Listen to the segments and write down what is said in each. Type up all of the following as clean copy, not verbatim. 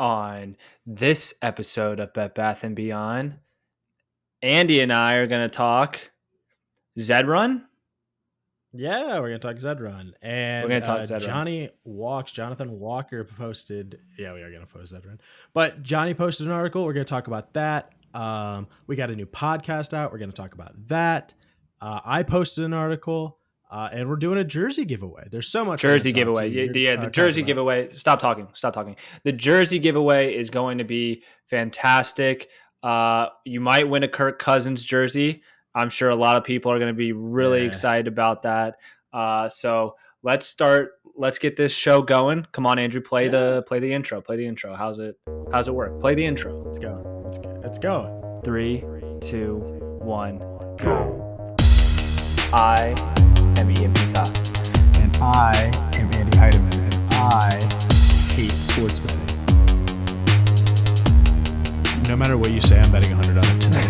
On this episode of Bet Bath and Beyond, Andy and I are going to talk Zed Run. Yeah, we're going to talk Zed Run. And We're going to talk Zed Run. Jonathan Walker posted, we are going to post Zed Run. But Johnny posted an article. We're going to talk about that. We got a new podcast out. We're going to talk about that. I posted an article. And we're doing a jersey giveaway. There's so much jersey giveaway. The jersey giveaway. Stop talking. The jersey giveaway is going to be fantastic. You might win a Kirk Cousins jersey. I'm sure a lot of people are going to be really excited about that. So let's start. Let's get this show going. Come on, Andrew. Play the intro. Play the intro. How's it work? Play the intro. Let's go. It's going. 3, 2, 1, go. I am Ian Peacock. And I am Andy Heidemann. And I hate sports betting. No matter what you say, I'm betting 100 on it tonight.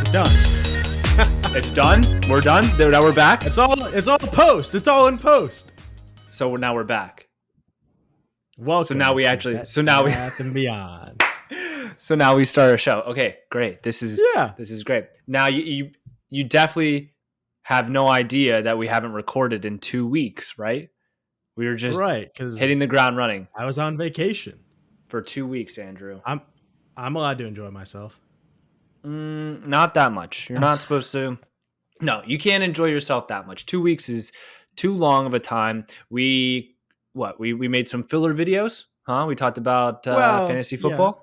It's done. It's done? We're done? Now we're back? It's all post. It's all in post. So now we're back. Welcome. So now we and beyond. So now we start our show. Okay, great. This is great. Now you definitely have no idea that we haven't recorded in 2 weeks, right? We were just hitting the ground running. I was on vacation for 2 weeks, Andrew. I'm allowed to enjoy myself. Not that much. You're not supposed to. No, you can't enjoy yourself that much. 2 weeks is too long of a time. We made some filler videos, huh? We talked about fantasy football. Yeah.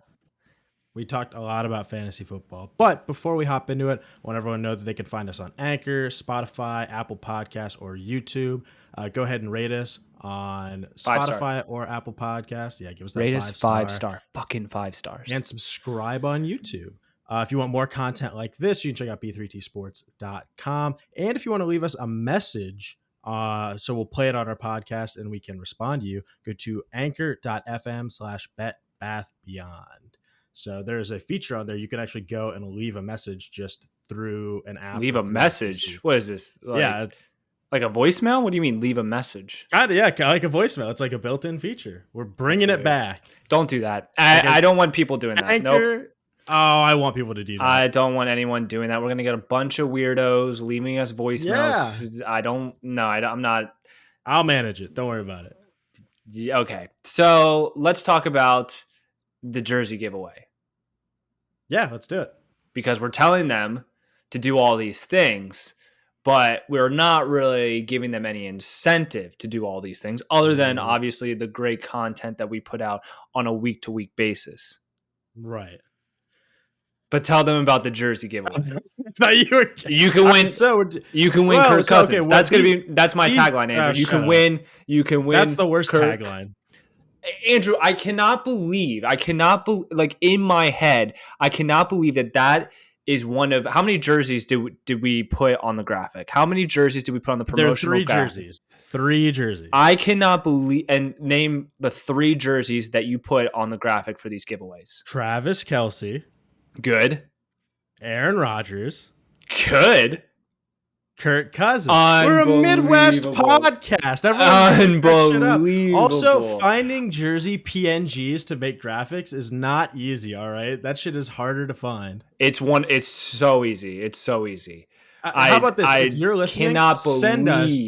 We talked a lot about fantasy football. But before we hop into it, I want everyone to know that they can find us on Anchor, Spotify, Apple Podcasts, or YouTube. Go ahead and rate us on Spotify or Apple Podcasts. Yeah, give us that rate 5 us 5 star. Fucking 5 stars. And subscribe on YouTube. If you want more content like this, you can check out b3tsports.com. And if you want to leave us a message, so we'll play it on our podcast and we can respond to you, go to anchor.fm/betbathbeyond. So there's a feature on there. You can actually go and leave a message just through an app. Leave a message? What is this? It's like a voicemail? What do you mean leave a message? Kind of, like a voicemail. It's like a built-in feature. We're bringing it back. Don't do that. I don't want people doing that. Anchor, nope. Oh, I want people to do that. I don't want anyone doing that. We're going to get a bunch of weirdos leaving us voicemails. Yeah. I'm not. I'll manage it. Don't worry about it. Okay. So let's talk about the jersey giveaway. Yeah, let's do it. Because we're telling them to do all these things, but we're not really giving them any incentive to do all these things other than obviously the great content that we put out on a week-to-week basis. Right. But tell them about the jersey giveaway. You can win. You can win Kirk Cousins. Okay, that's my tagline, Andrew. You can win. That's the worst tagline. Andrew, I cannot believe, like in my head, I cannot believe that is one of, how many jerseys did we put on the graphic? How many jerseys did we put on the promotional graphic? 3 jerseys. I cannot believe, and name the 3 jerseys that you put on the graphic for these giveaways. Travis Kelce. Good. Aaron Rodgers. Good. Kirk Cousins. We're a Midwest podcast. Unbelievable. Also, finding jersey PNGs to make graphics is not easy, all right? That shit is harder to find. It's so easy. How about this? If you're listening, send us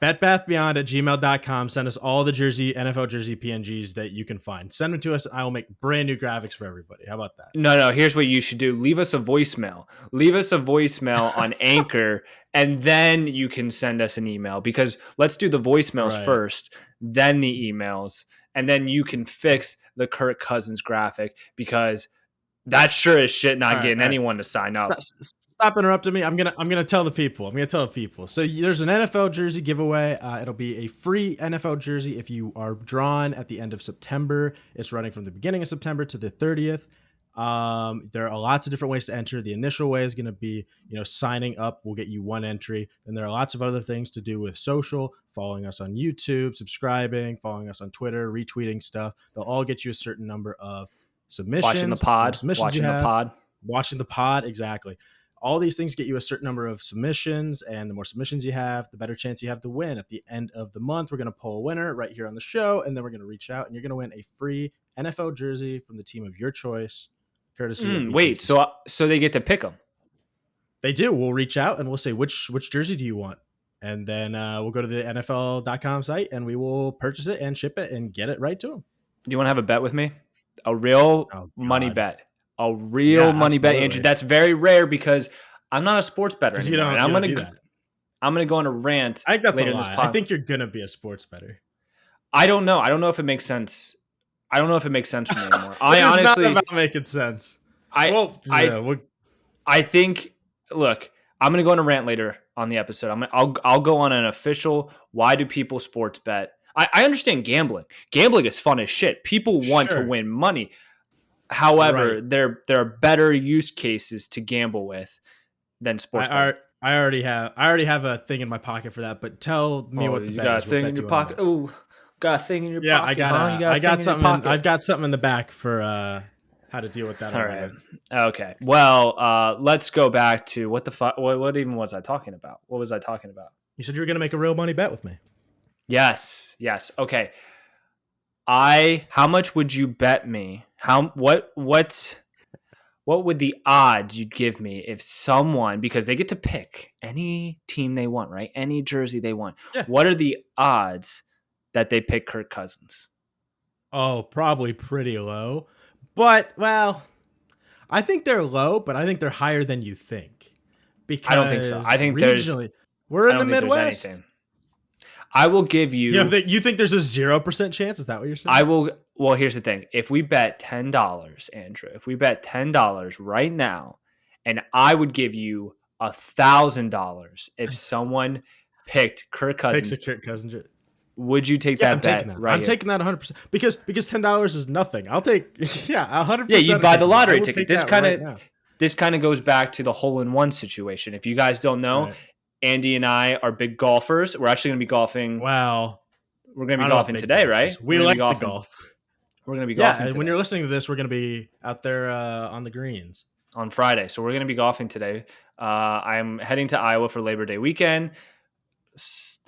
betbathbeyond@gmail.com. Send us all the NFL jersey PNGs that you can find. Send them to us. I will make brand new graphics for everybody. How about that? No. Here's what you should do. Leave us a voicemail. On Anchor, and then you can send us an email. Because let's do the voicemails first, then the emails, and then you can fix the Kirk Cousins graphic, because that's sure as shit not getting anyone to sign up. Stop interrupting me. I'm gonna tell the people. So there's an NFL jersey giveaway. It'll be a free NFL jersey if you are drawn at the end of September. It's running from the beginning of September to the 30th. There are lots of different ways to enter. The initial way is going to be, signing up will get you 1 entry. And there are lots of other things to do with social, following us on YouTube, subscribing, following us on Twitter, retweeting stuff. They'll all get you a certain number of Watching the submissions. The more pod. submissions you Watching the have, pod. watching the pod, exactly. All these things get you a certain number of submissions, and the more submissions you have, the better chance you have to win. At the end of the month, we're going to pull a winner right here on the show, and then we're going to reach out, and you're going to win a free NFL jersey from the team of your choice, courtesy of Wait, BKT. so they get to pick them. They do. We'll reach out and we'll say which jersey do you want, and then we'll go to the NFL.com site and we will purchase it and ship it and get it right to them. Do you want to have a bet with me? A real Oh money God. bet. A real Yeah, money bet, Andrew. absolutely. That's very rare because I'm not a sports bettor Because anymore. you And don't do that. I'm gonna go on a rant I think that's a later in this lie. I pod. think you're gonna be a sports bettor. I don't know. I don't know if it makes sense. I don't know if it makes sense for me anymore. This I is honestly, not about making sense. I, Well, I, yeah, we'll- I think. Look, I'm gonna go on a rant later on the episode. I'll go on an official. Why do people sports bet? I understand gambling. Gambling is fun as shit. People want to Sure. win money. However, Right. there are better use cases to gamble with than sports betting. I already have a thing in my pocket for that. But tell me what the you bet got is. a What thing bet in do your you wanna pocket? bet? Oh, got a thing in your Yeah, pocket? I got huh? You got a I got thing in your something. pocket? I've got something in the back for how to deal with that. All right. Okay. Well, let's go back to what the fuck. What even was I talking about? What was I talking about? You said you were gonna make a real money bet with me. Yes. Okay. How much would you bet me? What would the odds you'd give me if someone, because they get to pick any team they want, right? Any jersey they want. Yeah. What are the odds that they pick Kirk Cousins? Oh, probably pretty low. But well, I think they're low, but I think they're higher than you think. Because I don't think so. I think regionally, we're in the Midwest. I will give you. You think there's a 0% chance? Is that what you're saying? Well, here's the thing. If we bet $10, Andrew, if we bet $10 right now, and I would give you $1,000 if someone picked Kirk Cousins. Picks a Kirk Cousins. Would you take that bet? I'm taking that 100% because $10 is nothing. I'll take 100%. Yeah, you buy the lottery ticket. This kind of goes back to the hole-in-one situation. If you guys don't know, right. Andy and I are big golfers. We're actually going to be golfing. Wow. We're going to be golfing today, right? We like to golf. We're going to be golfing today. When you're listening to this, we're going to be out there on the greens. On Friday. So we're going to be golfing today. I'm heading to Iowa for Labor Day weekend.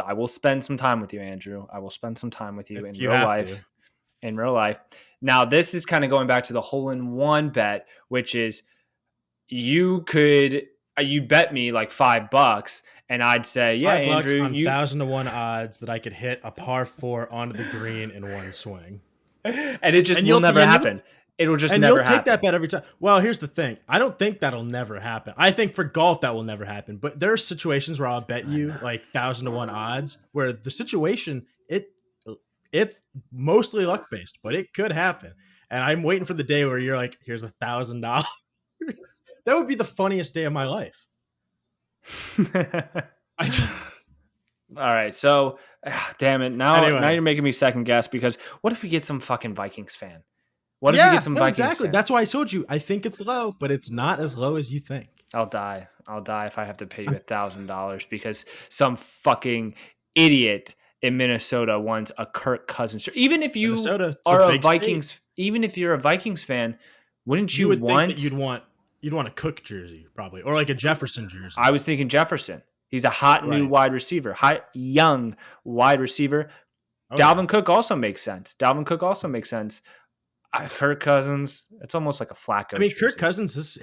I will spend some time with you, Andrew. I will spend some time with you in real life. In real life. Now, this is kind of going back to the hole-in-one bet, which is you bet me like $5, and I'd say, yeah, Andrew, on 1,000-to-1 odds that I could hit a par 4 onto the green in one swing, and it just will never happen. It'll just never happen. You'll take that bet every time. Well, here's the thing. I don't think that'll never happen. I think for golf that will never happen. But there are situations where I'll bet you like 1,000-to-1 odds where the situation it's mostly luck based, but it could happen. And I'm waiting for the day where you're like, here's $1,000. That would be the funniest day of my life. All right, so damn it. Now you're making me second guess because what if we get some fucking Vikings fan? What if we get some Vikings exactly. fan? That's why I told you. I think it's low, but it's not as low as you think. I'll die if I have to pay you $1,000 because some fucking idiot in Minnesota wants a Kirk Cousins. Even if you are a Vikings, even if you're a Vikings fan, wouldn't you want? Think that you'd want a Cook jersey probably, or like a Jefferson jersey. I was thinking Jefferson. He's a hot new wide receiver, young wide receiver. Oh, Dalvin Cook also makes sense. Kirk Cousins, it's almost like a Flacco. I mean, jersey. Kirk Cousins,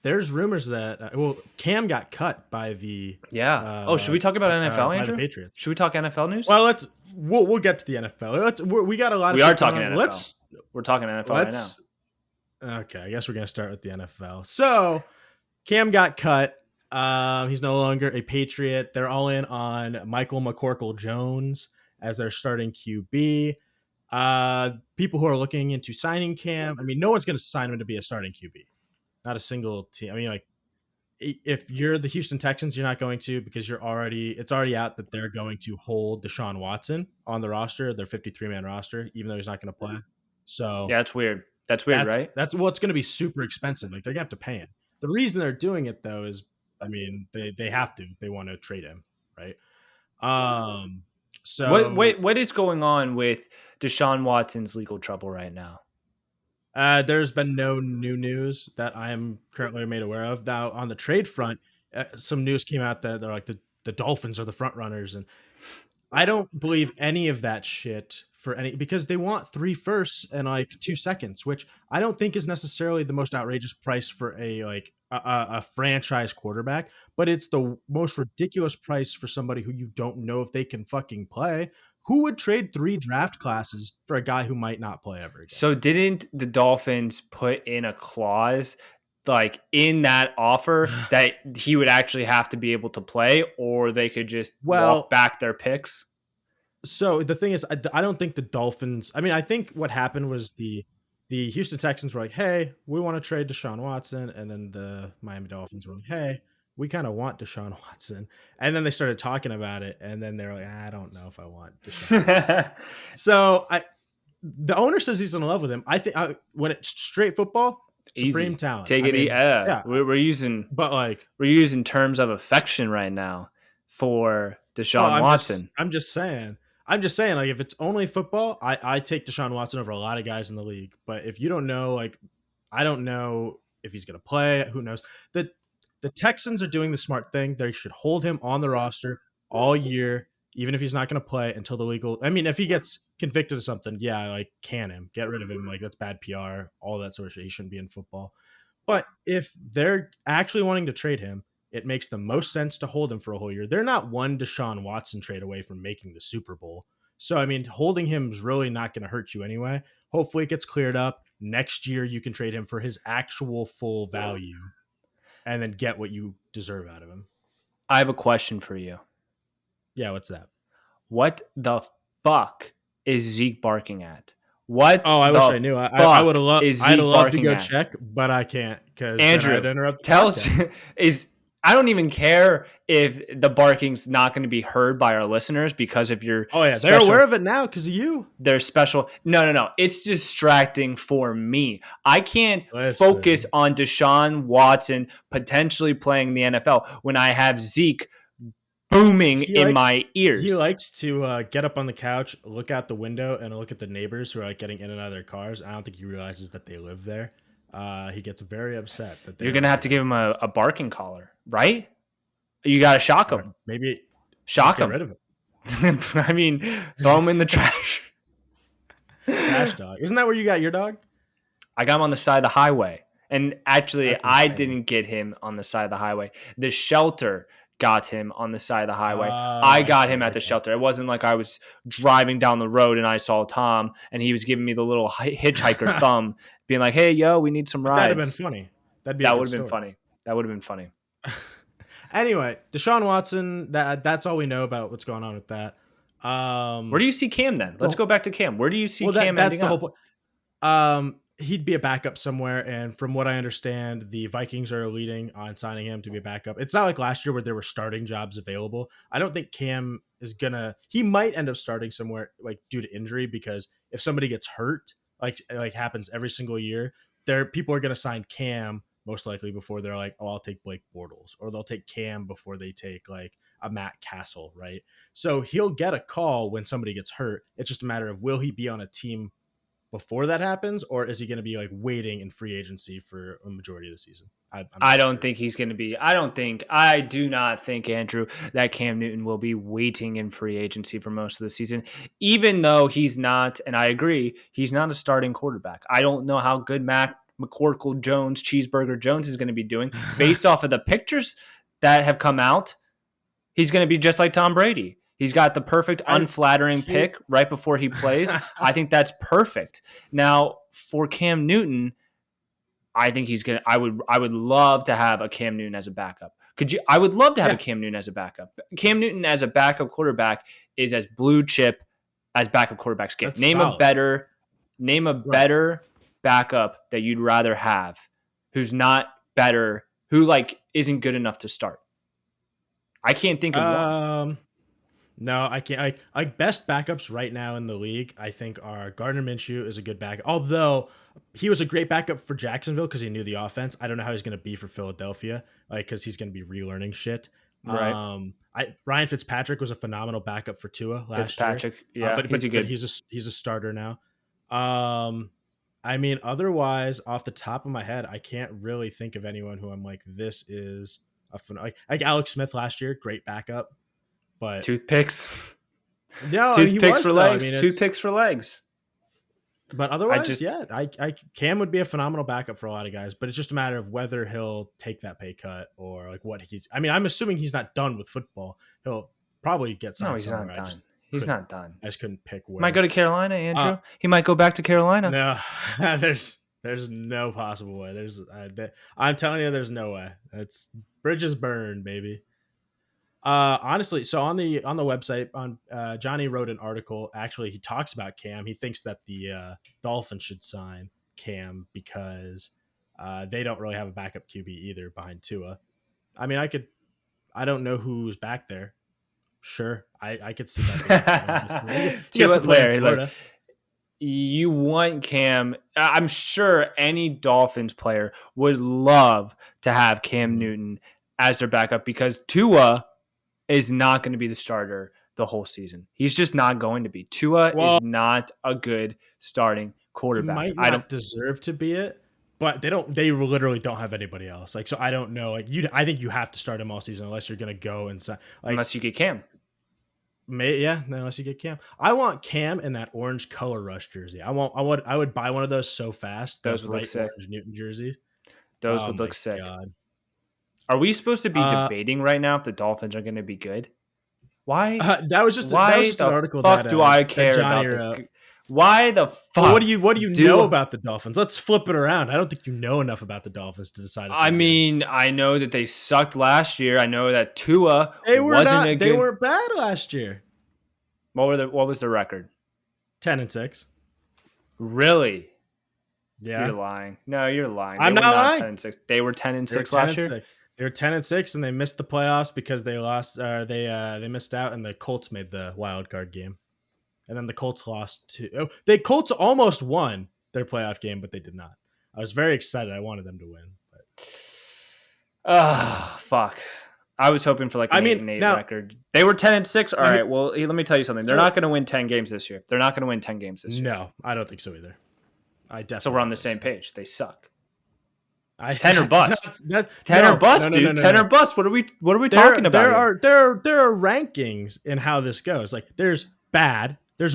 there's rumors that Cam got cut by the should we talk about NFL, Andrew? The Patriots. Should we talk NFL news? Well, we'll get to the NFL. We got a lot. We are talking NFL. We're talking NFL right now. Okay, I guess we're gonna start with the NFL. So Cam got cut. He's no longer a Patriot. They're all in on Michael McCorkle Jones as their starting QB. People who are looking into signing Cam, I mean, no one's going to sign him to be a starting QB. Not a single team. I mean, like, if you're the Houston Texans, you're not going to because it's already out that they're going to hold Deshaun Watson on the roster, their 53-man roster, even though he's not going to play. So yeah, that's weird. That's weird, right? That's what's going to be super expensive. Like, they're going to have to pay him. The reason they're doing it though is, I mean, they have to if they want to trade him, right? So what is going on with Deshaun Watson's legal trouble right now? There's been no new news that I am currently made aware of. Now, on the trade front, some news came out that they're like the Dolphins are the front runners, and I don't believe any of that shit for any because they want 3 firsts and like 2 seconds, which I don't think is necessarily the most outrageous price for a like a franchise quarterback, but it's the most ridiculous price for somebody who you don't know if they can fucking play. Who would trade 3 draft classes for a guy who might not play ever again? So didn't the Dolphins put in a clause like in that offer that he would actually have to be able to play, or they could just walk Well, back their picks? so the thing is, I don't think the Dolphins. I mean, I think what happened was the Houston Texans were like, "Hey, we want to trade Deshaun Watson," and then the Miami Dolphins were like, "Hey, we kind of want Deshaun Watson," and then they started talking about it, and then they're like, "I don't know if I want Deshaun Watson." So the owner says he's in love with him. I think when it's straight football, supreme Easy. talent. Take I it. mean, yeah, We're using but like, terms of affection right now for oh, Deshaun Watson. I'm just saying. I'm just saying, like, if it's only football, I take Deshaun Watson over a lot of guys in the league. But if you don't know, like, I don't know if he's gonna play. Who knows? The Texans are doing the smart thing. They should hold him on the roster all year, even if he's not gonna play until the legal. I mean, if he gets convicted of something, yeah, like can him, get rid of him. Like that's bad PR, all that sort of shit. He shouldn't be in football. But if they're actually wanting to trade him, it makes the most sense to hold him for a whole year. They're not one Deshaun Watson trade away from making the Super Bowl. So, I mean, holding him is really not going to hurt you anyway. Hopefully, it gets cleared up. Next year, you can trade him for his actual full value and then get what you deserve out of him. I have a question for you. Yeah, what's that? What the fuck is Zeke barking at? What Oh, I wish the I knew. I would fuck have loved. is I'd Zeke love to barking go at? check, but I can't because then Andrew, I'd interrupt the tell us podcast. is I don't even care if the barking's not going to be heard by our listeners because of your Oh yeah, they're aware special of it now because of you. their special. No. It's distracting for me. I can't focus Listen, on Deshaun Watson potentially playing the NFL when I have Zeke booming he in likes my he ears. likes to get up on the couch, look out the window, and look at the neighbors who are like getting in and out of their cars. I don't think he realizes that they live there. He gets very upset that You're they're going to like, have to give him a barking collar, right? You got to shock him. maybe just Shock get him. rid of it. I mean, throw him in the trash. Trash dog. Isn't that where you got your dog? I got him on the side of the highway. And actually, That's I insane. didn't get him on the side of the highway. The shelter got him on the side of the highway. Oh, I I got see. him at the Okay. shelter. It wasn't like I was driving down the road and I saw Tom and he was giving me the little hitchhiker thumb, being like, hey, yo, we need some But that'd have been rides. funny. That'd be a That good would have been story. funny. That would have been funny. Anyway, Deshaun Watson. That's all we know about what's going on with that. Where do you see Cam then? Let's go back to Cam. Where do you see Well, Cam that's ending the whole up? point. He'd be a backup somewhere, and from what I understand, the Vikings are leading on signing him to be a backup. It's not like last year where there were starting jobs available. I don't think Cam is gonna. He might end up starting somewhere like due to injury because if somebody gets hurt, like happens every single year, there people are gonna sign Cam most likely before they're like, oh, I'll take Blake Bortles, or they'll take Cam before they take like a Matt Castle, right? So he'll get a call when somebody gets hurt. It's just a matter of will he be on a team before that happens, or is he going to be like waiting in free agency for a majority of the season? I'm I not don't sure. think he's going to be. I do not think, Andrew, that Cam Newton will be waiting in free agency for most of the season, even though he's not, and I agree, he's not a starting quarterback. I don't know how good Mac McCorkle Jones, Cheeseburger Jones is going to be doing. Based off of the pictures that have come out, he's going to be just like Tom Brady. He's got the perfect I unflattering he pick right before he plays. I think that's perfect. Now, for Cam Newton, I think he's gonna. I would love to have a Cam Newton as a backup. Could you? I would love to have a yeah, Cam Newton as a backup. Cam Newton as a backup quarterback is as blue chip as backup quarterbacks get. that's solid. Name a Right. better backup that you'd rather have, who's not better, who like isn't good enough to start. I can't think of one. Um, no, I can't. Like best backups right now in the league, I think are Gardner Minshew is a good backup. Although he was a great backup for Jacksonville because he knew the offense. I don't know how he's going to be for Philadelphia, like because he's going to be relearning shit. Right, Ryan Fitzpatrick was a phenomenal backup for Tua last year, Fitzpatrick. Yeah, but he's a but good. he's a starter now. Um, I mean, otherwise, off the top of my head, I can't really think of anyone who I'm like, this is a fun. Like Alex Smith last year, great backup, but Toothpicks, no, I mean he toothpicks was for though. I legs, mean it's, toothpicks for legs. but I otherwise, just yeah, I Cam would be a phenomenal backup for a lot of guys, but it's just a matter of whether he'll take that pay cut or like what he's. I mean, I'm assuming he's not done with football. He'll probably get no, signed he's somewhere. not done. He's not done. I just couldn't pick Might where. go to Carolina, Uh, Andrew. He might go back to Carolina. no, there's no possible way. I'm telling you, there's no way. It's bridges burned, baby. Honestly, so on the website, on Johnny wrote an article. Actually, he talks about Cam. He thinks that the Dolphins should sign Cam because they don't really have a backup QB either behind Tua. I mean, I don't know who's back there. Sure, I could see that. He gets to play in Larry, look, Florida. you want Cam. I'm sure any Dolphins player would love to have Cam Mhm. Newton as their backup because Tua is not going to be the starter the whole season. He's just not going to be. Tua Well, is not a good starting he quarterback. might I don't not deserve to be it, but they don't. They literally don't have anybody else. Like, so I don't know. Like, I think you have to start him all season unless you're gonna go and sign. Like, unless you get Cam. yeah, no, unless you get Cam. I want Cam in that orange color rush jersey. I would buy one of those so fast. The Those would look bright sick. orange Newton jersey. Those Oh would my look sick. god. Are we supposed to be Uh, debating right now if the Dolphins are going to be good? Why? that was just Why an the article fuck do I that care Johnny about wrote. the? Why the Well, fuck? what do you know about the Dolphins? Let's flip it around. I don't think you know enough about the Dolphins to decide. If I they're good. mean, I know that they sucked last year. I know that Tua They were wasn't not. a They good. weren't bad last year. What was the record? 10-6. Really? Yeah, You're lying. No, you're lying. They I'm were not not lying. 10-6. They were 10 and They were 6 10 last and year. 6. They were 10-6, and they missed the playoffs because they lost. They missed out, and the Colts made the wild card game, and then the Colts lost to. Oh, the Colts almost won their playoff game, but they did not. I was very excited. I wanted them to win. But. Ah, fuck. I was hoping for like an 8-8 record. They were 10 and 6. All right. Well, let me tell you something. They're not going to win 10 games this year. They're not going to win 10 games this year. No, I don't think so either. I definitely. So we're on the same page. They suck. 10 10 or bust. 10 or bust, dude. 10 or bust. What are we talking about? There are rankings in how this goes. Like there's bad, there's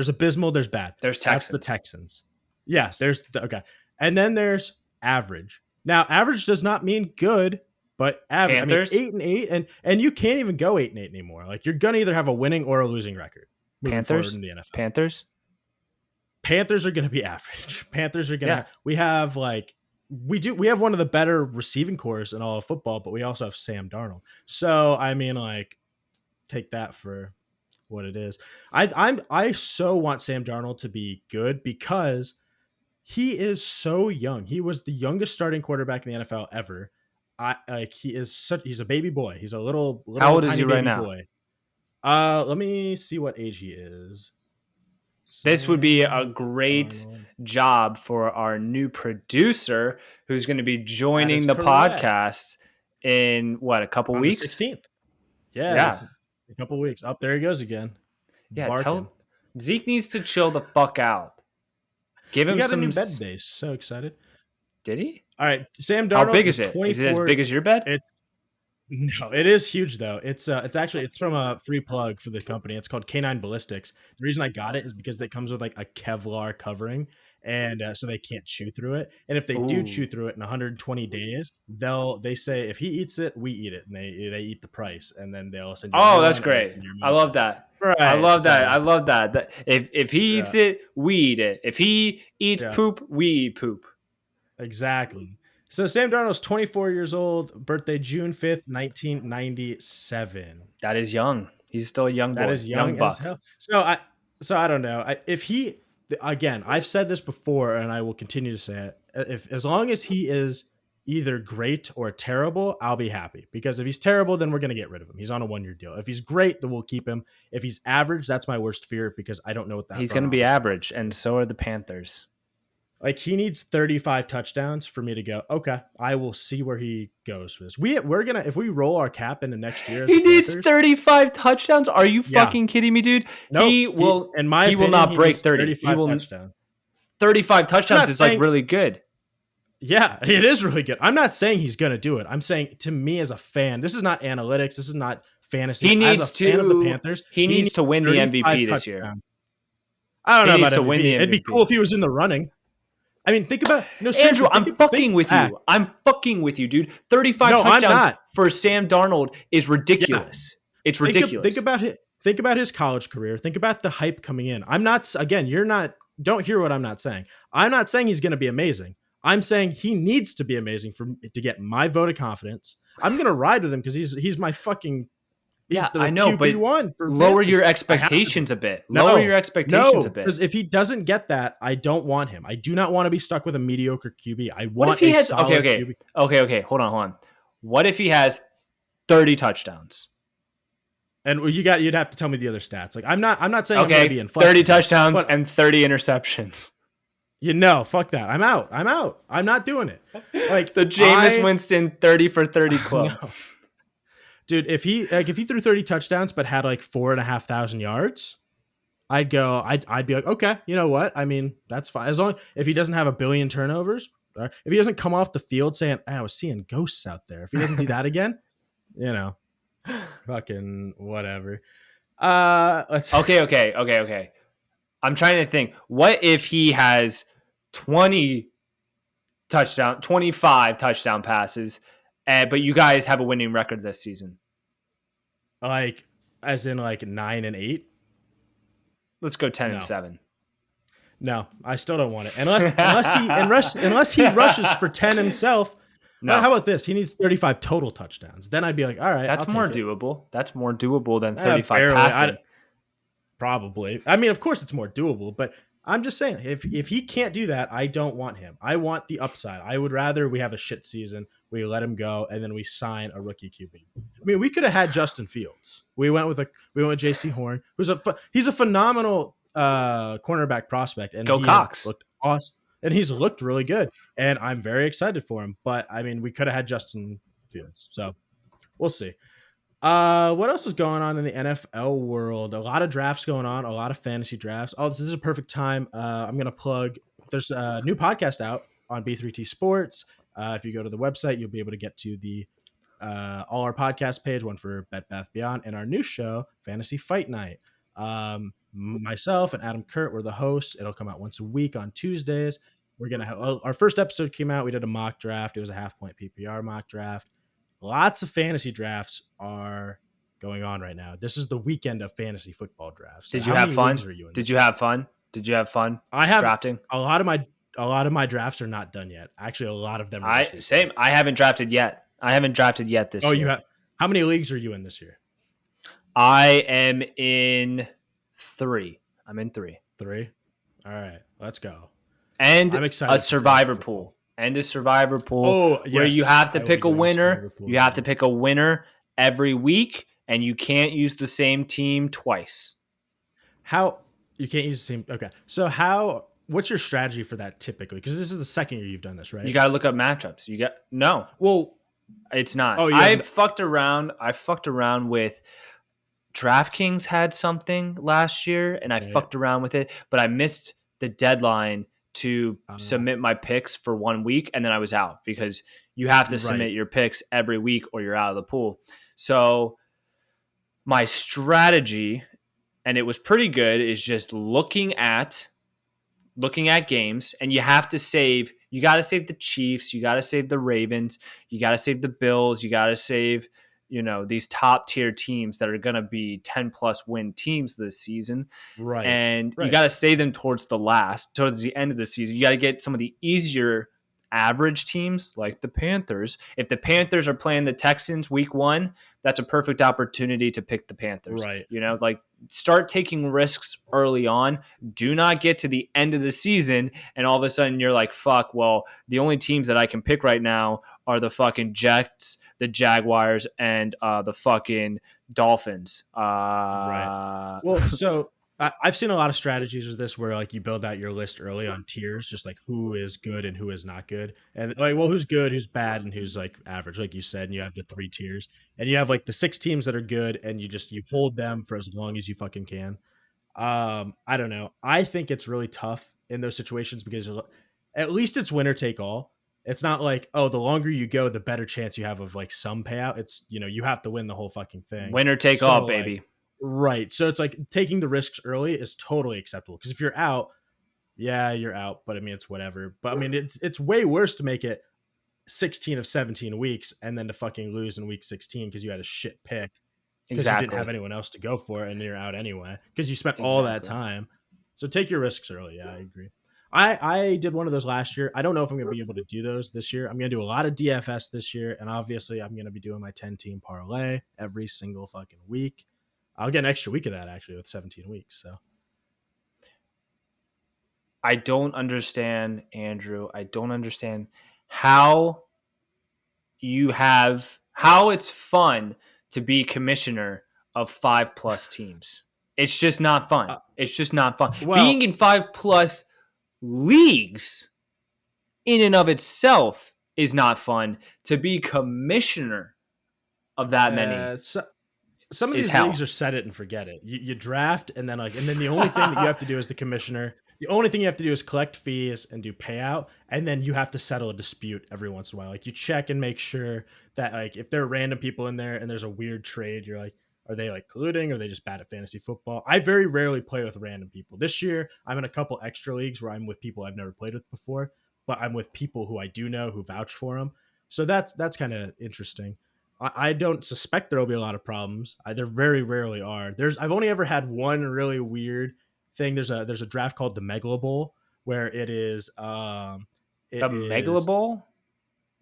abysmal, there's bad. There's Texans. That's the Texans. Yeah, okay. And then there's average. Now, average does not mean good, but average. Panthers? I mean, 8-8, and you can't even go 8-8 anymore. Like you're gonna either have a winning or a losing record. Panthers in the NFL. Panthers are gonna be average. Panthers are gonna. Yeah. We have one of the better receiving cores in all of football, but we also have Sam Darnold. So I mean, like, take that for what it is. I so want Sam Darnold to be good because he is so young. He was the youngest starting quarterback in the NFL ever. He's a baby boy. He's a little How old is tiny he right baby now? boy. Let me see what age he is. This would be a great job for our new producer who's going to be joining the podcast in a couple weeks? 16th. Yeah. A couple weeks. Up there he goes again. Yeah, Zeke needs to chill the fuck out. Give him some a new bed base. So excited. Did he? All right, Sam Darnold. How big is it? Is it as big as your bed? No, it is huge though. It's from a free plug for the company. It's called K9 Ballistics. The reason I got it is because it comes with like a Kevlar covering, and so they can't chew through it. And if they do chew through it in 120 days, they say if he eats it, we eat it, and they eat the price, and then they'll send you. Oh, that's great! I love that. Right, I love that. I love that. If he eats it, we eat it. If he eats poop, we eat poop. Exactly. So Sam Darnold's 24 years old, birthday June 5th, 1997. That is young. He's still a young boy. That is young buck. as hell. So I don't know. I've said this before, and I will continue to say it. As long as he is either great or terrible, I'll be happy. Because if he's terrible, then we're going to get rid of him. He's on a 1-year deal. If he's great, then we'll keep him. If he's average, that's my worst fear because I don't know what that. He's going to be average, and so are the Panthers. Like he needs 35 touchdowns for me to go, okay, I will see where he goes for this. We're gonna if we roll our cap into next year. He needs 35 touchdowns. Are you fucking kidding me, dude? Nope. He will in my opinion, will not break 30. He will touchdowns. 35 I'm touchdowns not is like saying, really good. yeah, it is really good. I'm not saying he's going to do it. I'm saying to me as a fan, this is not analytics. This is not fantasy. He As a needs fan of the to Panthers, he he needs needs to win the 35 MVP this year. touchdowns. I don't He know needs about to win MVP. the It'd be cool MVP. if he was in the running. I mean, think about no Andrew, seriously. I'm Think fucking with back. you. I'm fucking with you, dude. 35 No, I'm touchdowns not. for Sam Darnold is Yeah, ridiculous. It's think ridiculous. about it. Think about his college career. Think about the hype coming in. I'm not again. You're not. Don't hear what I'm not saying. I'm not saying he's going to be amazing. I'm saying he needs to be amazing to get my vote of confidence. I'm going to ride with him because he's my fucking he's Yeah, the I know, QB but one for lower Panthers. your I have to be. expectations a bit. Lower your No, expectations a no, bit. because if he doesn't get that, I don't want him. I do not want to be stuck with a mediocre QB. I What if want he a has solid QB. okay, hold on. What if he has 30 touchdowns? And you'd have to tell me the other stats. Like I'm not saying I'm going to be Okay, 30 inflexible, touchdowns but and 30 interceptions. fuck that. I'm out. I'm not doing it. Like The Jameis Winston 30 for 30 club. no. Dude, if he threw 30 touchdowns but had like 4,500 yards, I'd be like, okay, you know what? I mean, that's fine. As long if he doesn't have a billion turnovers, if he doesn't come off the field saying, I was seeing ghosts out there. If he doesn't do that again, you know, fucking whatever. Let's Okay. I'm trying to think. What if he has 25 touchdown passes, but you guys have a winning record this season? like as in like 9-8. Let's go 10 and No. 7. No, I still don't want it. Unless he rushes for 10 himself. No. How about this? He needs 35 total touchdowns. Then I'd be like, all right, That's I'll more take it. doable. That's more doable than 35 barely. passing. Probably. I mean, of course it's more doable, but I'm just saying, if he can't do that, I don't want him. I want the upside. I would rather we have a shit season, we let him go, and then we sign a rookie QB. I mean, we could have had Justin Fields. We went with JC Horn, he's a phenomenal cornerback prospect, and Go Cox. Looked awesome, and he's looked really good, and I'm very excited for him. But I mean, we could have had Justin Fields, so we'll see. What else is going on in the NFL world? A lot of drafts going on, a lot of fantasy drafts. Oh, this is a perfect time. I'm going to plug, there's a new podcast out on B3T Sports. If you go to the website, you'll be able to get to the all our podcast page, one for Bet Bath Beyond, and our new show, Fantasy Fight Night. Myself and Adam Kurt were the hosts. It'll come out once a week on Tuesdays. We're going to have our first episode came out. We did a mock draft. It was a half point PPR mock draft. Lots of fantasy drafts are going on right now. This is the weekend of fantasy football drafts. Did you have fun? Did you have fun? I have drafting. A lot of my drafts are not done yet. Actually, a lot of them are same. I haven't drafted yet. This year. You have? How many leagues are you in this year? I am in 3. I'm in 3. 3. All right, let's go. And I'm excited. A survivor pool. Where you have to pick a winner. You have to pick a winner every week, and you can't use the same team twice. How you can't use the same? Okay, so what's your strategy for that typically? Because this is the second year you've done this, right? You got to look up matchups. Well, it's not. Oh, I fucked around with DraftKings had something last year, and I fucked around with it, but I missed the deadline to submit my picks for 1 week, and then I was out because you have to submit your picks every week or you're out of the pool. So my strategy, and it was pretty good, is just looking at games, and you got to save the Chiefs, you got to save the Ravens, you got to save the Bills, you got to save these top tier teams that are going to be 10 plus win teams this season. Right. And you got to save them towards the end of the season. You got to get some of the easier average teams like the Panthers. If the Panthers are playing the Texans week 1, that's a perfect opportunity to pick the Panthers. Right. Start taking risks early on. Do not get to the end of the season and all of a sudden you're like, fuck, well, the only teams that I can pick right now are the fucking Jets, the Jaguars, and the fucking Dolphins. Right. Well, so I've seen a lot of strategies with this where you build out your list early on tiers, just who is good and who is not good, and who's good, who's bad, and who's average, like you said, and you have the 3 tiers, and you have the 6 teams that are good, and you hold them for as long as you fucking can. I don't know. I think it's really tough in those situations because at least it's winner take all. It's not like, oh, the longer you go, the better chance you have of like some payout. It's, you have to win the whole fucking thing. Winner take all, So like, baby. right. So it's like taking the risks early is totally acceptable because if you're out, yeah, you're out. But I mean, it's whatever. But I mean, it's way worse to make it 16 of 17 weeks and then to fucking lose in week 16 because you had a shit pick because you didn't have anyone else to go for it and you're out anyway because you spent all that time. So take your risks early. Yeah, I agree. I did one of those last year. I don't know if I'm going to be able to do those this year. I'm going to do a lot of DFS this year. And obviously, I'm going to be doing my 10 team parlay every single fucking week. I'll get an extra week of that actually with 17 weeks. So I don't understand, Andrew. I don't understand how how it's fun to be commissioner of 5+ teams. It's just not fun. It's just not fun. Being in 5+ leagues in and of itself is not fun. To be commissioner of that many. Some of these leagues are set it and forget it. You draft and then the only thing that you have to do as the commissioner, the only thing you have to do is collect fees and do payout, and then you have to settle a dispute every once in a while. Like you check and make sure that like if there are random people in there and there's a weird trade, you're like, are they like colluding? Or are they just bad at fantasy football? I very rarely play with random people. This year, I'm in a couple extra leagues where I'm with people I've never played with before, but I'm with people who I do know who vouch for them. So that's kind of interesting. I don't suspect there will be a lot of problems. There very rarely are. I've only ever had one really weird thing. There's a draft called the Megalo Bowl where it is the Megalo Bowl.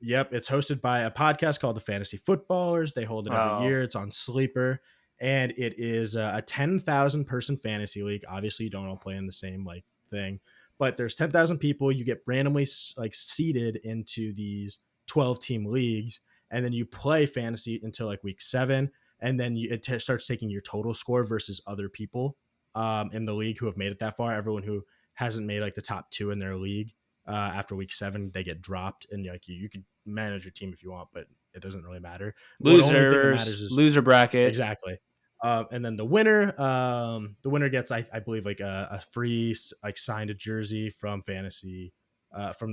Yep, it's hosted by a podcast called the Fantasy Footballers. They hold it every year. It's on Sleeper, and it is a 10,000 person fantasy league. Obviously, you don't all play in the same like thing, but there's 10,000 people. You get randomly like seeded into these 12 team leagues. And then you play fantasy until like week 7, and then it starts taking your total score versus other people in the league who have made it that far. Everyone who hasn't made like the top 2 in their league after week 7, they get dropped, and like you can manage your team if you want, but it doesn't really matter. Loser bracket, exactly. And then the winner gets I believe like a free like signed jersey from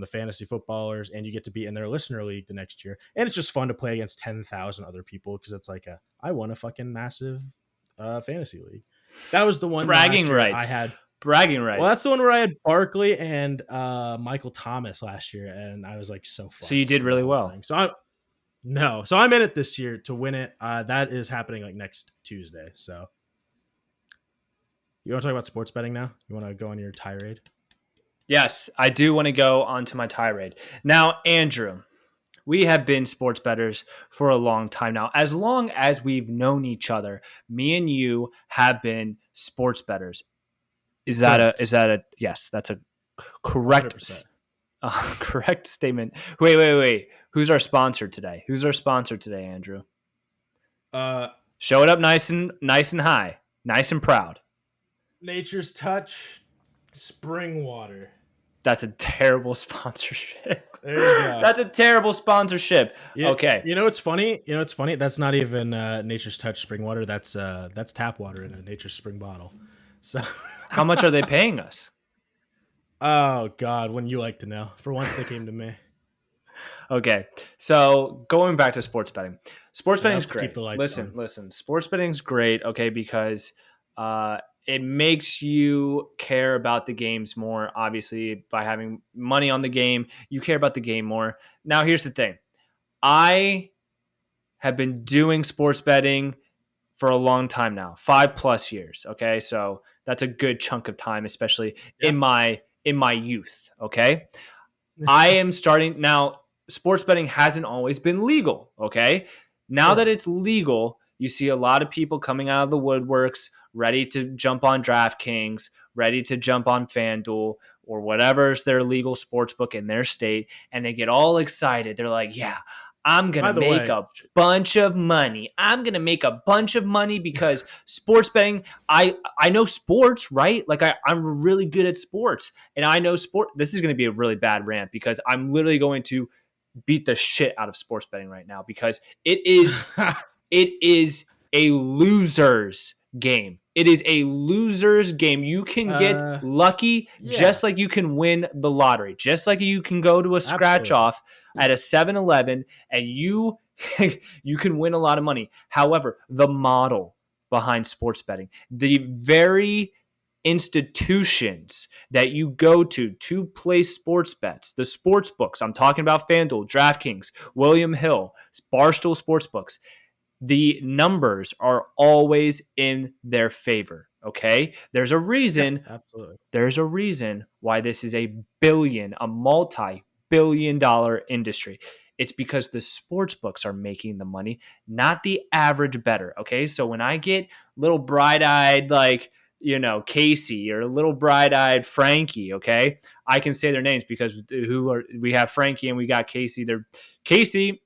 the Fantasy Footballers, and you get to be in their listener league the next year. And it's just fun to play against 10,000 other people because it's like I won a fucking massive fantasy league. That was the one bragging rights. I had bragging rights. Well, that's the one where I had Barkley and Michael Thomas last year, and I was like so fun. So you did really well. So I'm in it this year to win it. That is happening like next Tuesday. So you want to talk about sports betting now? You want to go on your tirade? Yes, I do want to go on to my tirade. Now, Andrew, we have been sports bettors for a long time now. As long as we've known each other, me and you have been sports bettors. Is that a yes, that's a correct correct statement. Wait. Who's our sponsor today? Andrew? Show it up nice and high. Nice and proud. Nature's Touch Spring Water. That's a terrible sponsorship. There you go. That's a terrible sponsorship. Okay. You know what's funny? That's not even Nature's Touch spring water. That's tap water in a Nature's Spring bottle. So how much are they paying us? Oh God, wouldn't you like to know? For once they came to me. Okay. So going back to sports betting. Sports betting is great. Listen. Sports betting is great, okay, because it makes you care about the games more. Obviously, by having money on the game, you care about the game more. Now, here's the thing. I have been doing sports betting for a long time now, 5+ years. Okay, so that's a good chunk of time, especially in my youth. Okay, I am starting now. Sports betting hasn't always been legal. Okay, now that it's legal, you see a lot of people coming out of the woodworks, ready to jump on DraftKings, ready to jump on FanDuel or whatever's their legal sports book in their state, and they get all excited. They're like, yeah, I'm going to make a bunch of money. I'm going to make a bunch of money because sports betting, I know sports, right? Like I'm really good at sports, and I know sport. This is going to be a really bad rant because I'm literally going to beat the shit out of sports betting right now because it is a loser's game. It is a loser's game. You can get Uh, lucky yeah, just like you can win the lottery, just like you can go to a scratch absolutely. off at a 7-Eleven and you you can win a lot of money. However, the model behind sports betting, the very institutions that you go to place sports bets, the sports books. I'm talking about FanDuel, DraftKings, William Hill, Barstool Sportsbooks. The numbers are always in their favor. Okay. Yeah, absolutely. There's a reason why this is a multi-billion-dollar industry. It's because the sports books are making the money, not the average bettor. Okay. So when I get little bright eyed, like, Casey or little bright eyed Frankie, okay, I can say their names because we have Frankie and we got Casey. Casey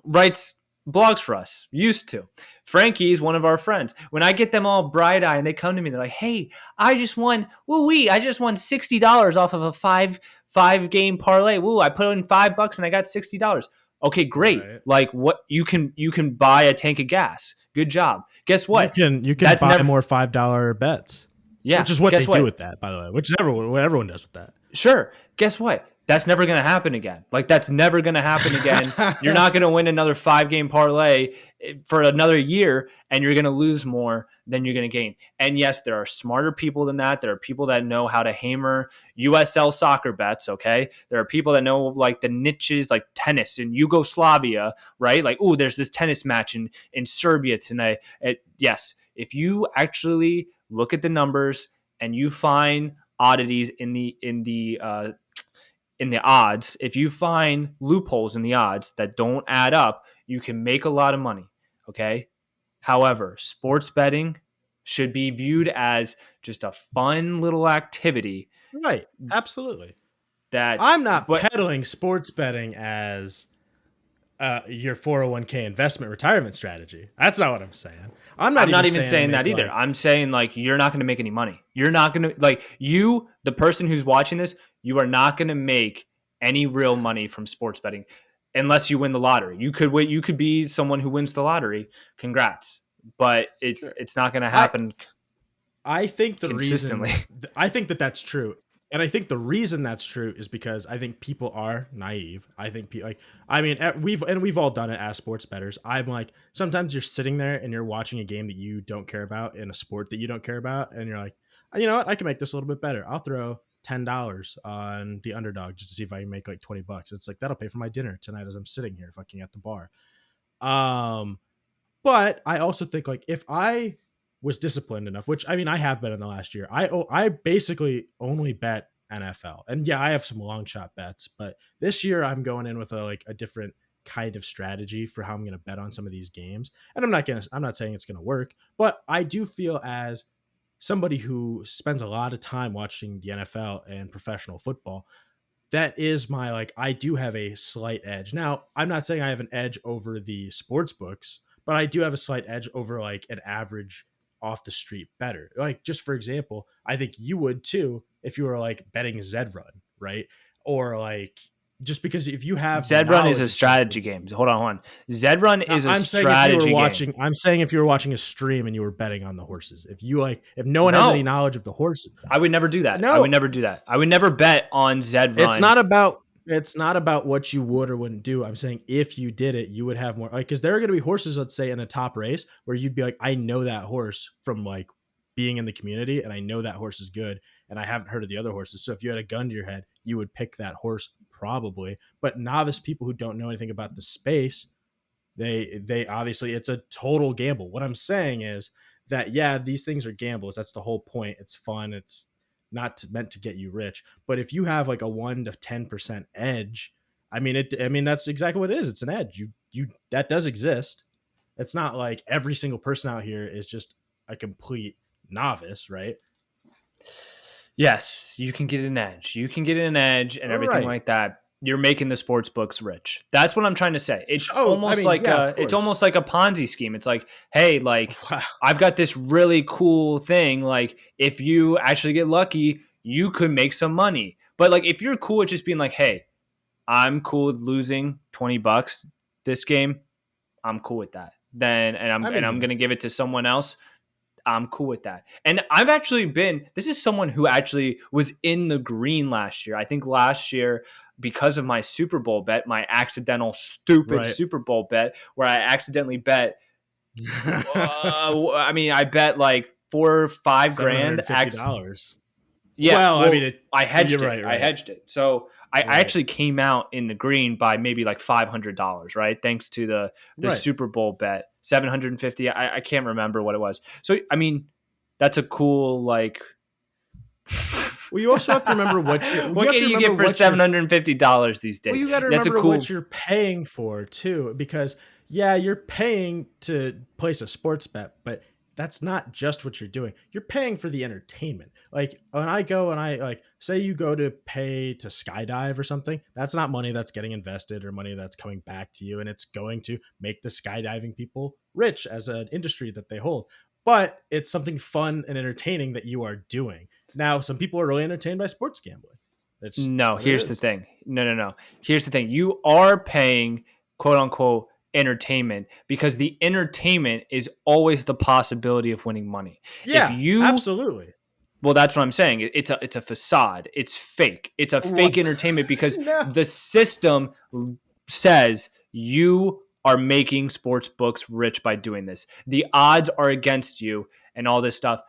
writes blogs for us, used to. Frankie's one of our friends. When I get them all bright eyed and they come to me, they're like, "Hey, I just won $60 off of a five game parlay. Woo, I put in $5 and I got $60." Okay, great. Right. Like, what you can buy a tank of gas. Good job. Guess You what? can That's buy never more $5 bets, Yeah, which is what they guess do what? with that, by the way. Which is what everyone does with Sure. Guess what? That's never going to happen again. Like, that's never going to happen again. You're that. not going to win another 5 game parlay for another year, and you're going to lose more than you're going to gain. And yes, there are smarter people than that. There are people that know how to hammer USL soccer bets. Okay. There are people that know like the niches, like tennis in Yugoslavia, right? Like, oh, there's this tennis match in Serbia tonight. Yes. If you actually look at the numbers and you find oddities in the odds, if you find loopholes in the odds that don't add up, you can make a lot of money. Okay. However, sports betting should be viewed as just a fun little activity Right. Absolutely. that, I'm not but peddling sports betting as your 401k investment retirement strategy. That's not what I'm saying. I'm not I'm not even even saying to saying that make either. like, I'm saying like you're not going to make any money. You're not going to like the person who's watching this, you are not going to make any real money from sports betting unless you win the lottery. You could be someone who wins the lottery. Congrats. But it's sure. it's not going to I happen I think the reason consistently. I think that that's true. And I think the reason that's true is because I think people are naive. I think like I mean we've all done it as sports bettors. I'm like sometimes you're sitting there and you're watching a game that you don't care about in a sport that you don't care about and you're like, "You know what? I can make this a little bit better. I'll throw $10 on the underdog just to see if I can make like $20." It's like that'll pay for my dinner tonight as I'm sitting here fucking at the bar. Um but I also think like if I was disciplined enough, which I mean I have been in the last year, I basically only bet NFL, and yeah, I have some long shot bets, but this year I'm going in with a different kind of strategy for how I'm going to bet on some of these games, and I'm not saying it's going to work, but I do feel as somebody who spends a lot of time watching the NFL and professional football that is my like I do have a slight edge. Now, I'm not saying I have an edge over the sports books, but I do have a slight edge over like an average off the street better. Like just for example, I think you would too if you were like betting Zed Run, right? Or like just because if you have Zed Run is knowledge a of something. strategy game. Hold on, hold on. Zed Run is a I'm saying if you were strategy game. watching, I'm saying if you were watching a stream and you were betting on the horses, if you like, if no one has any No, knowledge of the horse, I would never do that. I would no, never do that. I would never bet on Zed it's Run. not about what you would or wouldn't do. I'm saying if you did it, you would have more like because there are going to be horses, let's say, in a top race where you'd be like, I know that horse from like being in the community, and I know that horse is good, and I haven't heard of the other horses. So if you had a gun to your head, you would pick that horse probably. But novice people who don't know anything about the space, they obviously it's a total gamble. What I'm saying is that yeah, these things are gambles. That's the whole point. It's fun. It's not meant to get you rich. But if you have like a 1 to 10% edge, I mean it. I mean that's exactly what it is. It's an edge. You that does exist. It's not like every single person out here is just a complete novice, right? Yes, you can get an edge. You can get an edge and All everything right. like that. You're making the sports books rich. That's what I'm trying to say. Oh, I mean, yeah, of It's course. almost like a Ponzi scheme. It's like, hey, like Wow. I've got this really cool thing. Like if you actually get lucky, you could make some money. But like if you're cool with just being like, hey, I'm cool with losing $20 this game. I'm cool with that. Then I and mean, I'm yeah. gonna give it to someone else. I'm cool with that. And I've actually been, this is someone who actually was in the green last year. I think last year, because of my Super Bowl bet, my accidental, stupid Right. Super Bowl bet, where I accidentally bet, I bet like 4 or 5 grand. $750. Yeah, Well, I mean, well, I you're hedged it. right, I right, hedged it. So I right, actually came out in the green by maybe like $500, right? Thanks to the right. Super Bowl bet, 750. I can't remember what it was. So I mean, that's a cool like. Well, you also have to remember What can you get for $750 these well, days? you got to That's a remember what cool. you're paying for too, because yeah, you're paying to place a sports bet, but that's not just what you're doing. You're paying for the entertainment. Like when I go and I like say you go to pay to skydive or something, that's not money that's getting invested or money that's coming back to you, and it's going to make the skydiving people rich as an industry that they hold. But it's something fun and entertaining that you are doing. Now, some people are really entertained by sports gambling. That's No, what it here's the is. thing. No. Here's the thing. You are paying quote unquote entertainment because the entertainment is always the possibility of winning money. If Yeah, you absolutely. Well, that's what I'm saying. It's a facade. It's fake. It's a What? fake entertainment because No. the system says you are making sports books rich by doing this. The odds are against you and all this stuff.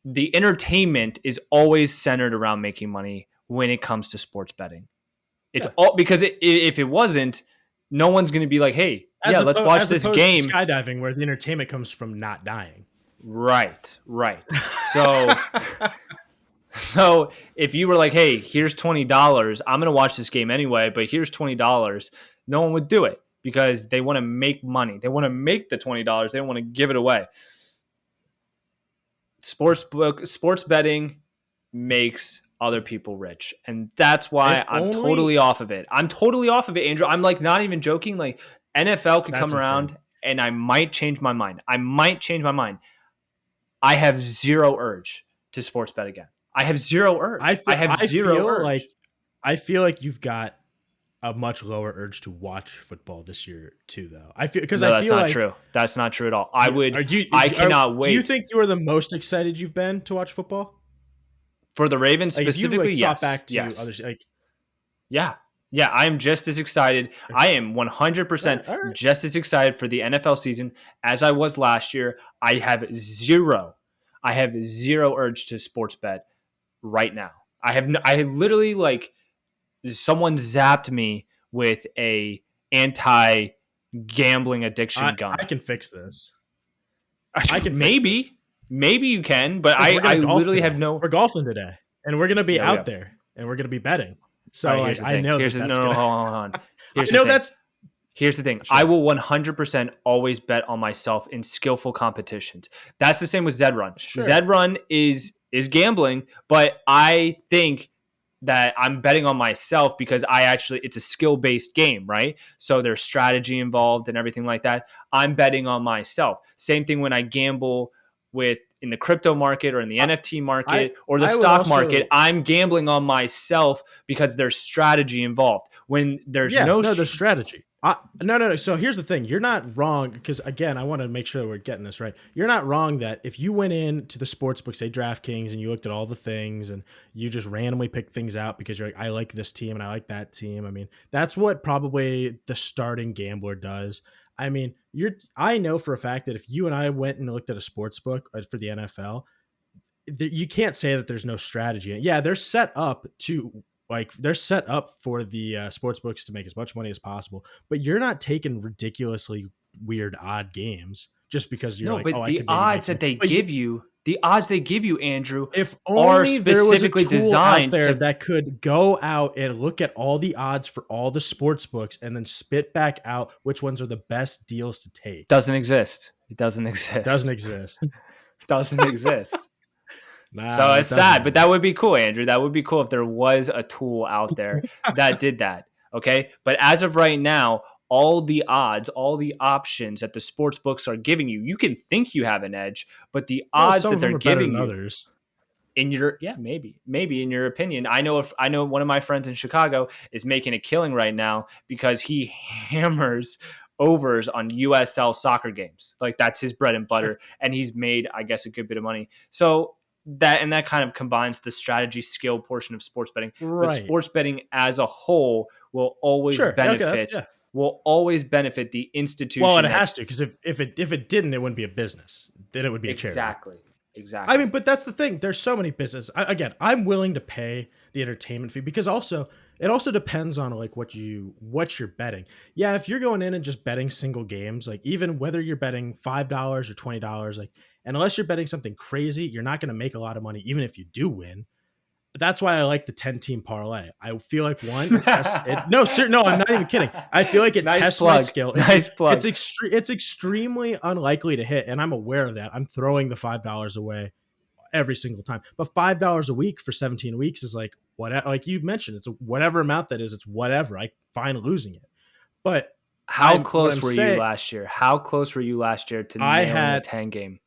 The entertainment is always centered around making money when it comes to sports betting. It's Yeah. all because if it wasn't, no one's going to be like, "Hey, yeah, let's watch As this opposed to game." skydiving, where the entertainment comes from not dying. Right. So So if you were like, "Hey, here's $20. I'm going to watch this game anyway, but here's $20." No one would do it because they want to make money. They want to make the $20. They don't want to give it away. Sports betting makes other people rich, and that's why If I'm totally only off of it. I'm totally off of it, Andrew. I'm like not even joking. Like NFL could that's come insane. around and I might change my mind. I might change my mind. I have zero urge to sports bet again. I have zero urge. I have I zero feel like urge. you've got a much lower urge to watch football this year too, though. No, I that's feel not like true. That's not true at all. I are, cannot do you wait think you are the most excited you've been to watch football? for the Ravens Like if you specifically. like thought Yes, back to yes, others, like yeah, yeah. I am just as excited. I am 100% all right. just as excited for the NFL season as I was last year. I have zero. I have zero urge to sports bet right now. I literally like someone zapped me with a anti gambling addiction I gun. can fix this. I can fix this. Maybe you can, but Because we're I gonna golf literally today. have no. We're golfing today, and we're gonna be Yeah, we out are. there, and we're gonna be betting. All So right, like, here's the I thing. know Here's that the that's no, no, gonna. hold on. I Here's the know thing. that's Here's the thing. I sure, will 100% always bet on myself in skillful competitions. That's the same with Zed Run. sure. Zed Run is gambling, but I think that I'm betting on myself because it's a skill based game, right? So there's strategy involved and everything like that. I'm betting on myself. Same thing when I gamble with in the crypto market or in the I, NFT I market or the I would stock market. also, I'm gambling on myself because there's strategy involved. When there's yeah, no no, there's strategy. No. So here's the thing: you're not wrong because again, I want to make sure we're getting this right. You're not wrong that if you went in to the sports book, say DraftKings, and you looked at all the things and you just randomly pick things out because you're like, I like this team and I like that team. I mean, that's what probably the starting gambler does. I mean, I know for a fact that if you and I went and looked at a sports book for the NFL, you can't say that there's no strategy. Yeah, they're set up to they're set up for the sports books to make as much money as possible, but you're not taking ridiculously weird odd games just because you're No, like, oh, but I could maybe make some. the odds they give you, Andrew, If are only there was a specifically tool out designed there to. that could go out and look at all the odds for all the sports books and then spit back out which ones are the best deals to take. Doesn't exist. It doesn't Doesn't exist. exist. Doesn't exist. So Nah, it's it doesn't sad, but that exist. would be cool, Andrew. That would be cool if there was a tool out there that did that. Okay. But as of right now, all the odds, all the options that the sports books are giving you, you can think you have an edge, but the Well, odds some that of they're them are better giving than you others. in your maybe in your opinion, I know one of my friends in Chicago is making a killing right now because he hammers overs on USL soccer games. Like that's his bread and butter, Sure. and he's made, I guess, a good bit of money. So that kind of combines the strategy skill portion of sports betting. But Right. sports betting as a whole will always Sure. Okay. benefit Yeah. will always benefit the Well, institution it that has to, because if it didn't, it wouldn't be a business. Then it would be a charity. exactly. I mean, but that's the thing. There's so many businesses. Again, I'm willing to pay the entertainment fee, because also it also depends on like what you're betting. Yeah, if you're going in and just betting single games, like even whether you're betting $5 or $20, like, and unless you're betting something crazy, you're not going to make a lot of money, even if you do win. But that's why I like the 10-team parlay. I feel like one, it tests it. No, sir, no, I'm not even kidding. I feel like it Nice tests plug. my skill. Nice plug. It's extremely unlikely to hit, and I'm aware of that. I'm throwing the $5 away every single time. But $5 a week for 17 weeks is like whatever. Like you mentioned, it's whatever amount that is. It's whatever. I find losing it. But How what close I'm were you saying, last year? How close were you last year to I nailing a had 10 game?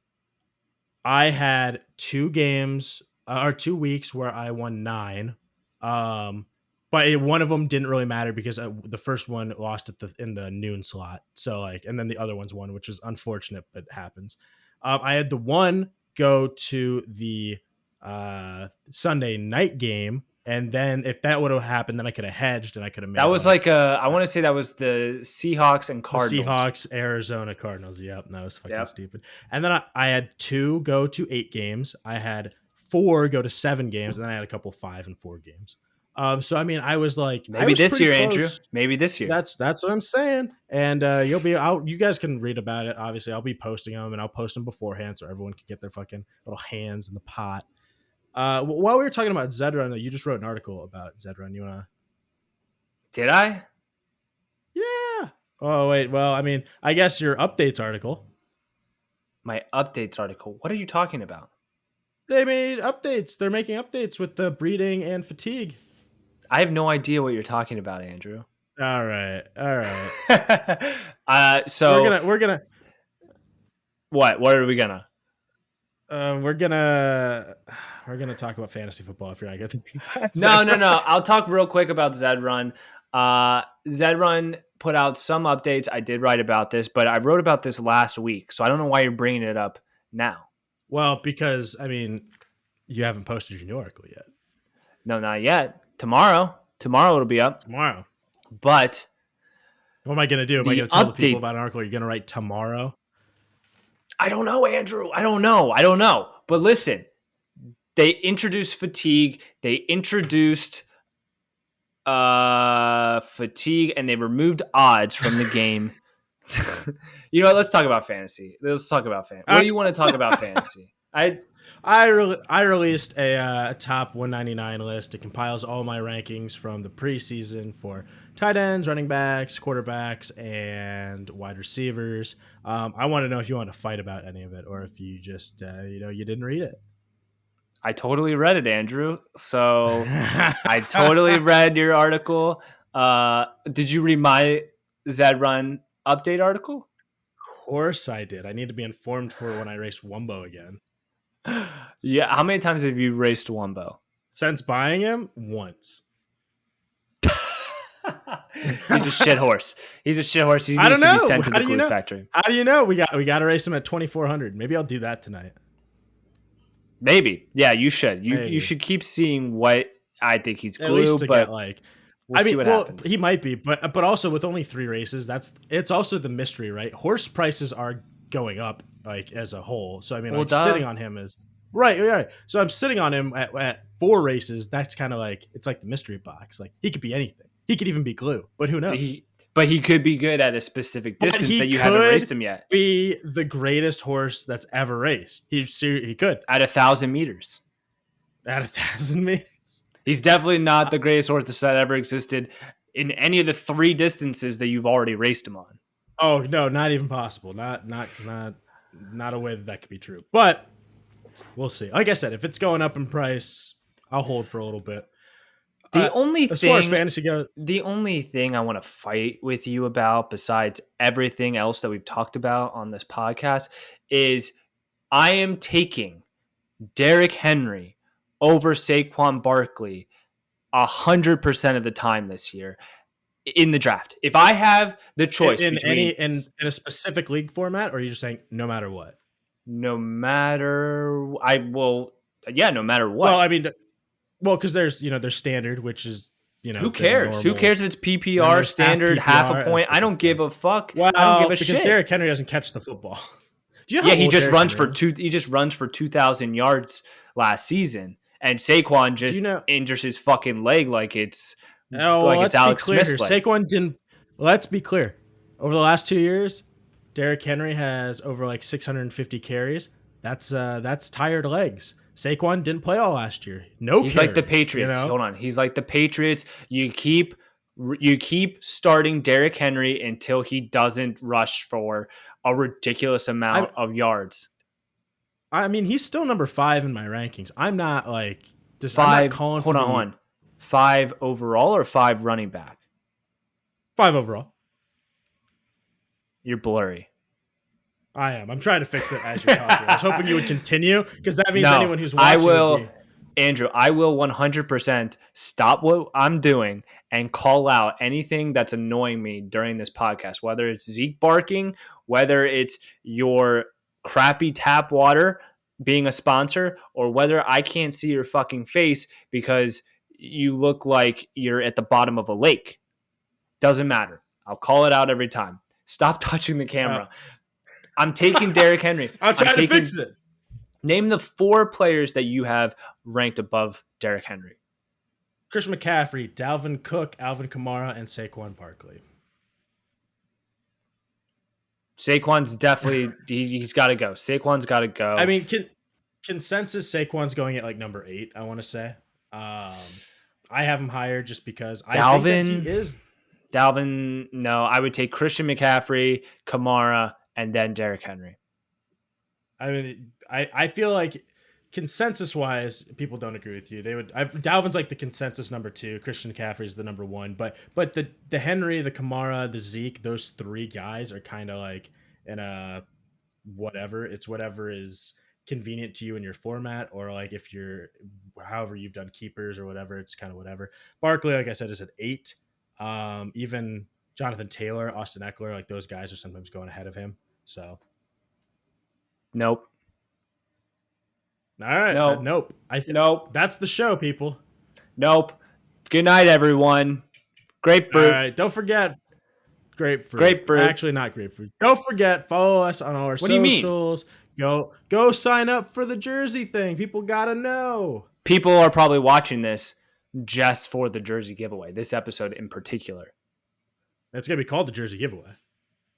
I had 2 games or 2 weeks where I won 9. But one of them didn't really matter because the first one lost at in the noon slot. So like, and then the other one's won, which is unfortunate, but it happens. I had the one go to the Sunday night game, and then if that would have happened, then I could have hedged and I could have made That was like I want to say that was the Seahawks and the Cardinals. Seahawks, Arizona Cardinals. Yep, that was fucking Yep. stupid. And then I had 2 go to 8 games. I had 4 go to 7 games, and then I had a couple 5 and 4 games. So I mean, I was like, Maybe this year, Andrew. Maybe this year. That's what I'm saying. And you'll be out. You guys can read about it. Obviously, I'll be posting them, and I'll post them beforehand so everyone can get their fucking little hands in the pot. While we were talking about Zedrun, though, you just wrote an article about Zedrun. You wanna? Did I? Yeah. Oh wait. Well, I mean, I guess your updates article. My updates article. What are you talking about? They made updates. They're making updates with the breeding and fatigue. I have no idea what you're talking about, Andrew. All right. So we're gonna. What? What are we gonna? We're gonna talk about fantasy football if you're not getting that. No. I'll talk real quick about Zedrun. Zedrun put out some updates. I did write about this, but I wrote about this last week, so I don't know why you're bringing it up now. Well, because I mean, you haven't posted your new article yet. No, not yet. Tomorrow it'll be up. Tomorrow. But what am I gonna do? Am I gonna tell the people about an article you're gonna write tomorrow? I don't know, Andrew. I don't know. But listen, they introduced fatigue. They introduced fatigue, and they removed odds from the game. You know what? Let's talk about fantasy. What do you want to talk about fantasy? I released a top 199 list. It compiles all my rankings from the preseason for tight ends, running backs, quarterbacks, and wide receivers. I want to know if you want to fight about any of it, or if you just you didn't read it. I totally read it, Andrew. So I totally read your article. Did you read my Zedrun update article? Of course I did. I need to be informed for when I race Wumbo again. Yeah. How many times have you raced Wumbo? Since buying him, once. He's a shit horse. He needs to be sent to the glue factory. How do you know? We got to race him at 2,400. Maybe I'll do that tonight. Maybe. Yeah, you should. You should keep seeing what I think he's glue, at least to but get like we'll see what happens. He might be, but also with only 3 races, it's also the mystery, right? Horse prices are going up like as a whole. So I mean, sitting on him is right. So I'm sitting on him at 4 races. That's kind of like, it's like the mystery box. Like he could be anything. He could even be glue, but who knows? But he could be good at a specific distance that you haven't raced him yet. Be the greatest horse that's ever raced. He could at 1,000 meters. At 1,000 meters, he's definitely not the greatest horse that ever existed in any of the 3 distances that you've already raced him on. Oh no, not even possible. Not a way that could be true. But we'll see. Like I said, if it's going up in price, I'll hold for a little bit. As far as fantasy goes, the only thing I want to fight with you about, besides everything else that we've talked about on this podcast, is I am taking Derrick Henry over Saquon Barkley 100% of the time this year. in the draft. If I have the choice in between in a specific league format, or are you just saying no matter what? no matter, I will, yeah, no matter Well, what. I mean, because there's standard, which is Who the cares? Who normal. cares if it's Then PPR, there's standard, half a PPR, point? I don't give a fuck. Well, I don't give a because shit. Derrick Henry doesn't catch the football. Do you know Yeah, how he old just Derrick runs Henry for is? He just runs for 2,000 yards last season, and Saquon just injures his fucking leg like it's let's Alex be clear Smith's here. leg. Saquon didn't. Let's be clear. Over the last 2 years, Derrick Henry has over like 650 carries. That's tired legs. Saquon didn't play all last year. He's like the Patriots. Hold on. He's like the Patriots. You keep starting Derrick Henry until he doesn't rush for a ridiculous amount of yards. I mean, he's still number 5 in my rankings. I'm not like just 5. I'm not calling hold on. 5 overall or 5 running back? 5 overall. You're blurry. I am. I'm trying to fix it as you're talking. I was hoping you would continue because that means anyone who's watching. I will, Andrew. I will 100% stop what I'm doing and call out anything that's annoying me during this podcast. Whether it's Zeke barking, whether it's your crappy tap water being a sponsor, or whether I can't see your fucking face because you look like you're at the bottom of a lake. Doesn't matter. I'll call it out every time. Stop touching the camera. I'm taking Derrick Henry. I'm trying to fix it. Name the 4 players that you have ranked above Derrick Henry. Christian McCaffrey, Dalvin Cook, Alvin Kamara, and Saquon Barkley. Saquon's definitely he's got to go. Saquon's got to go. I mean, consensus Saquon's going at like number 8. I want to say. I have him higher just because I think that he is. Dalvin, no, I would take Christian McCaffrey, Kamara, and then Derrick Henry. I mean, I feel like consensus-wise, people don't agree with you. Dalvin's like the consensus number 2. Christian McCaffrey is the number 1. But the Henry, the Kamara, the Zeke, those 3 guys are kind of like in a whatever. It's whatever is convenient to you in your format, or like if you're however you've done keepers or whatever, it's kind of whatever. Barkley, like I said, is at 8. Even Jonathan Taylor, Austin Eckler, like those guys are sometimes going ahead of him. So, nope. All right. Nope. Nope. That's the show, people. Nope. Good night, everyone. Grapefruit. All right. Don't forget grapefruit. Actually, not grapefruit. Don't forget, follow us on all our socials. Go sign up for the jersey thing. People gotta know. People are probably watching this just for the jersey giveaway. This episode in particular. It's gonna be called the jersey giveaway.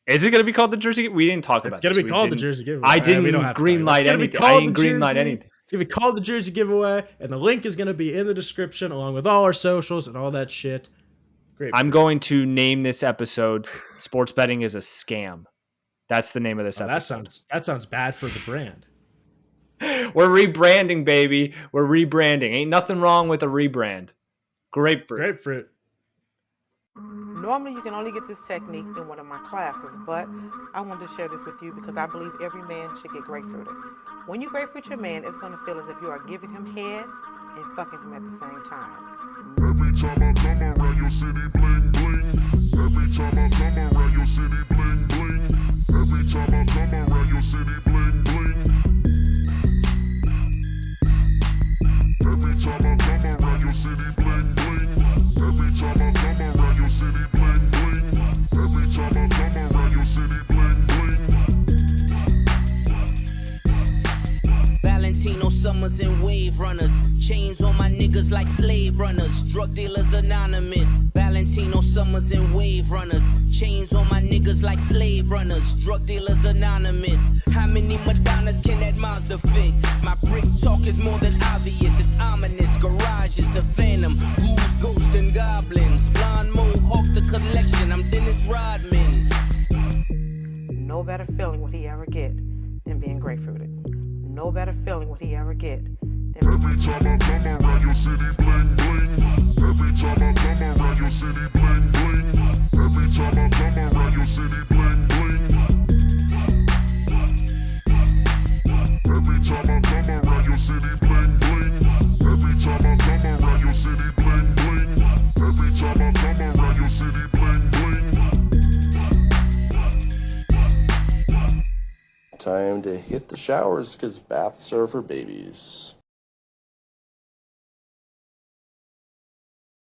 Is it going to be called the jersey? We didn't talk about it. It's going to be called the jersey giveaway. I didn't green light anything. I didn't green light anything. It's going to be called the jersey giveaway, and the link is going to be in the description along with all our socials and all that shit. Great. I'm going to name this episode Sports Betting is a Scam. That's the name of this episode. That sounds bad for the brand. We're rebranding, baby. We're rebranding. Ain't nothing wrong with a rebrand. Grapefruit. Normally, you can only get this technique in one of my classes, but I wanted to share this with you because I believe every man should get grapefruited. When you grapefruit your man, it's going to feel as if you are giving him head and fucking him at the same time. Every time I come around your city, bling, bling. Every time I come around your city, bling, bling. Every time I come around your city, bling, bling. Every time I come around your city, bling, bling. Every time I come around your city, bling, bling. Every time I come around your city, bling, bling. Valentino Summers and Wave Runners. Chains on my niggas like slave runners. Drug dealers anonymous. Valentino Summers and Wave Runners. Chains on my niggas like slave runners. Drug dealers anonymous. How many Madonnas can that Mazda fit? My brick talk is more than obvious. It's ominous. Garage is the phantom. Ghouls, ghosts, and goblins. Blonde mohawk, the collection. I'm Dennis Rodman. No better feeling would he ever get than being grapefruited. No better feeling would he ever get than every time I come around your city, bling, bling. Every time I come around your city, bling, bling. Every time I come around your city, bling, bling. Every time I come around your city, bling, bling. Every time I come around your city, bling, bling. Every time I come around your city, bling, bling. showers because baths are for babies.